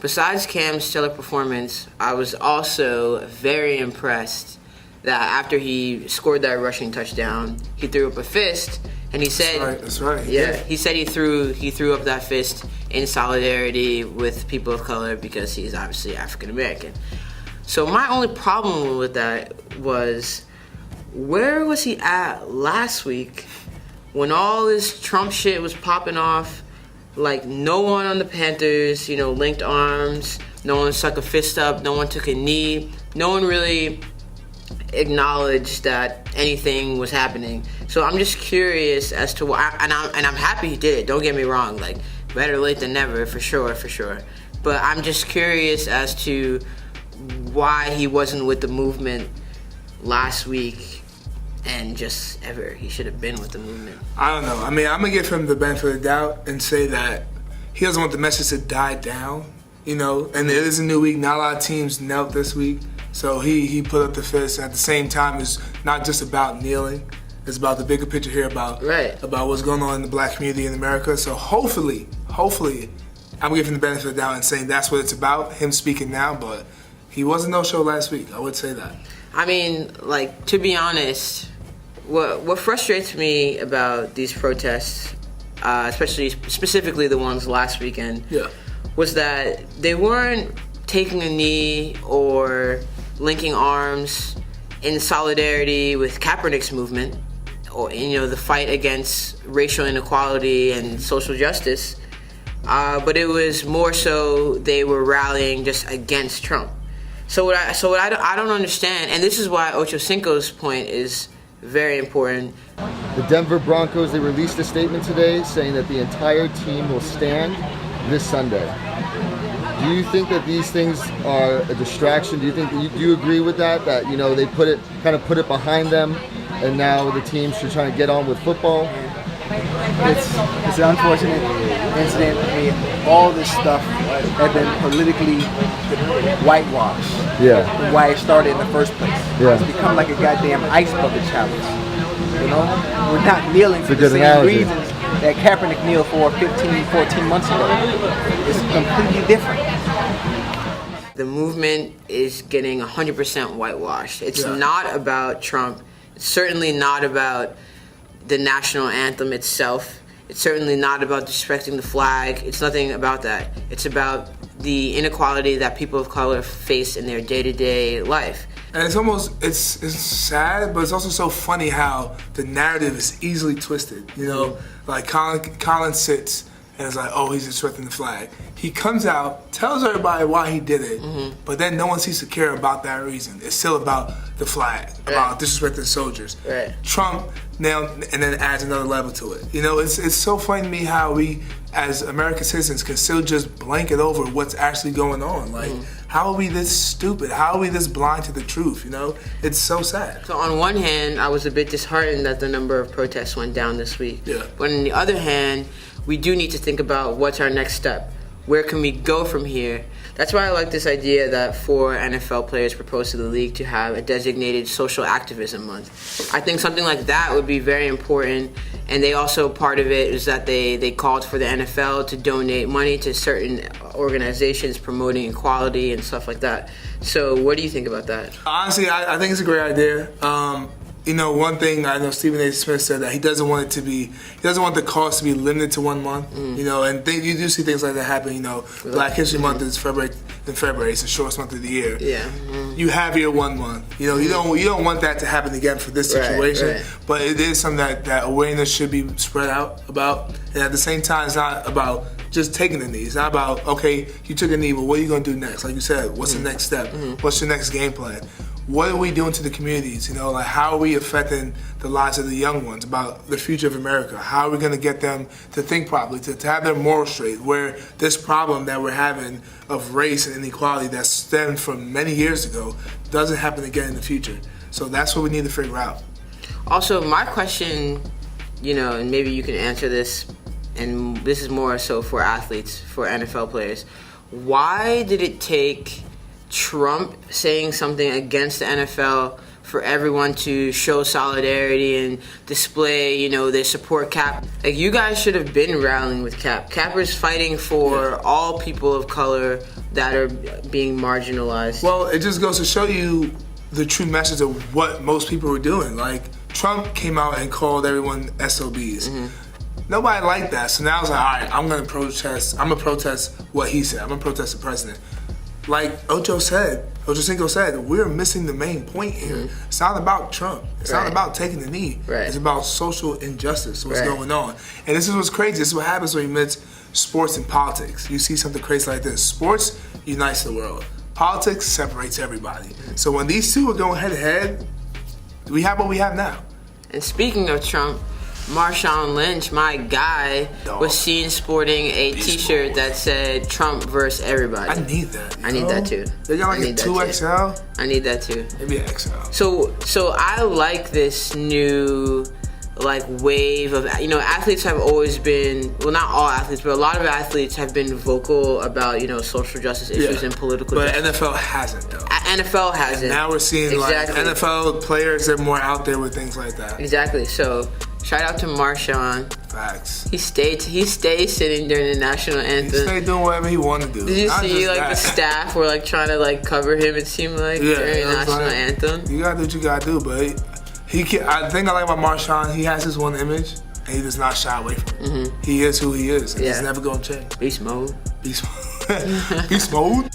besides Cam's stellar performance, I was also very impressed that after he scored that rushing touchdown, he threw up a fist, and he said, That's right. Yeah, he said he threw up that fist in solidarity with people of color because he's obviously African American. So my only problem with that was, where was he at last week when all this Trump shit was popping off? Like, no one on the Panthers, linked arms, no one stuck a fist up, no one took a knee, no one really acknowledged that anything was happening. So I'm just curious as to why, and I'm happy he did it, don't get me wrong, like, better late than never, for sure. But I'm just curious as to why he wasn't with the movement last week and just ever. He should have been with the movement. I don't know. I mean, I'm going to give him the benefit of the doubt and say that he doesn't want the message to die down, and it is a new week. Not a lot of teams knelt this week. So he put up the fist. At the same time, it's not just about kneeling. It's about the bigger picture here about what's going on in the black community in America. So hopefully, I'm giving the benefit of the doubt and saying that's what it's about, him speaking now. But he wasn't no-show last week. I would say that. I mean, like, to be honest, what frustrates me about these protests, specifically the ones last weekend, was that they weren't taking a knee or linking arms in solidarity with Kaepernick's movement, or the fight against racial inequality and social justice, but it was more so they were rallying just against Trump. So what I don't understand, and this is why Ochocinco's point is very important. The Denver Broncos, they released a statement today saying that the entire team will stand this Sunday. Do you think that these things are a distraction? Do you agree with that? That they put it behind them, and now the team should try to get on with football? It's an unfortunate incident. I mean, all this stuff had been politically whitewashed. Yeah. Why it started in the first place. Yeah. It's become like a goddamn ice bucket challenge. We're not kneeling for the same analogy. reasons that Kaepernick kneeled for 14 months ago. It's completely different. The movement is getting 100% whitewashed. It's not about Trump. It's certainly not about the national anthem itself. It's certainly not about disrespecting the flag. It's nothing about that. It's about the inequality that people of color face in their day-to-day life. And it's sad, but it's also so funny how the narrative is easily twisted. Like Colin sits and it's like, oh, he's disrespecting the flag. He comes out, tells everybody why he did it, but then no one seems to care about that reason. It's still about the flag, about disrespecting soldiers. Right. Trump now and then adds another level to it. It's so funny to me how we, as American citizens, can still just blanket over what's actually going on. Like, how are we this stupid? How are we this blind to the truth? It's so sad. So on one hand, I was a bit disheartened that the number of protests went down this week. Yeah. But on the other hand, we do need to think about what's our next step. Where can we go from here? That's why I like this idea that 4 NFL players proposed to the league to have a designated social activism month. I think something like that would be very important. And they also, part of it is that they called for the NFL to donate money to certain organizations promoting equality and stuff like that. So what do you think about that? Honestly, I think it's a great idea. One thing I know Stephen A. Smith said that he doesn't want the cost to be limited to 1 month. And you do see things like that happen. Black History Month is February. It's the shortest month of the year. Yeah. You have your 1 month. You don't want that to happen again for this situation. Right. But it is something that awareness should be spread out about. And at the same time, it's not about just taking the knee. It's not about, okay, you took a knee, but what are you going to do next? Like you said, what's the next step? What's your next game plan? What are we doing to the communities? How are we affecting the lives of the young ones about the future of America? How are we going to get them to think properly, to have their morals straight, where this problem that we're having of race and inequality that stemmed from many years ago doesn't happen again in the future? So that's what we need to figure out. Also, my question, and maybe you can answer this, and this is more so for athletes, for NFL players. Why did it take Trump saying something against the NFL for everyone to show solidarity and display, their support Cap? Like, you guys should have been rallying with Cap. Cap is fighting for all people of color, that are being marginalized. Well, it just goes to show you the true message of what most people were doing. Like, Trump came out and called everyone SOBs. Nobody liked that, so now it's like, all right, I'm gonna protest what he said. I'm gonna protest the president. Like Ochocinco said, we're missing the main point here. It's not about Trump. It's not about taking the knee. It's about social injustice, what's going on. And this is what's crazy. This is what happens when you mix sports and politics. You see something crazy like this. Sports unites the world. Politics separates everybody. So when these two are going head to head, we have what we have now. And speaking of Trump, Marshawn Lynch, my guy, was seen sporting a T-shirt that said Trump versus everybody. I need that. I need that too. They got like a 2XL. I need that too. Maybe an XL. So I like this new like wave of, you know, athletes have always been, well, not all athletes, but a lot of athletes have been vocal about, you know, social justice issues and political but justice. NFL hasn't though. NFL hasn't. And now we're seeing like NFL players that are more out there with things like that. Exactly. So shout out to Marshawn. Facts. He stayed sitting during the national anthem. He stayed doing whatever he wanted to do. Did you Not see like that. the staff were like trying to like cover him, it seemed like, during the national anthem? You gotta do what you gotta do, but I think I like about Marshawn, he has his one image and he does not shy away from it. He is who he is, and he's never gonna change. Beast mode. Beast mode. Beast mode.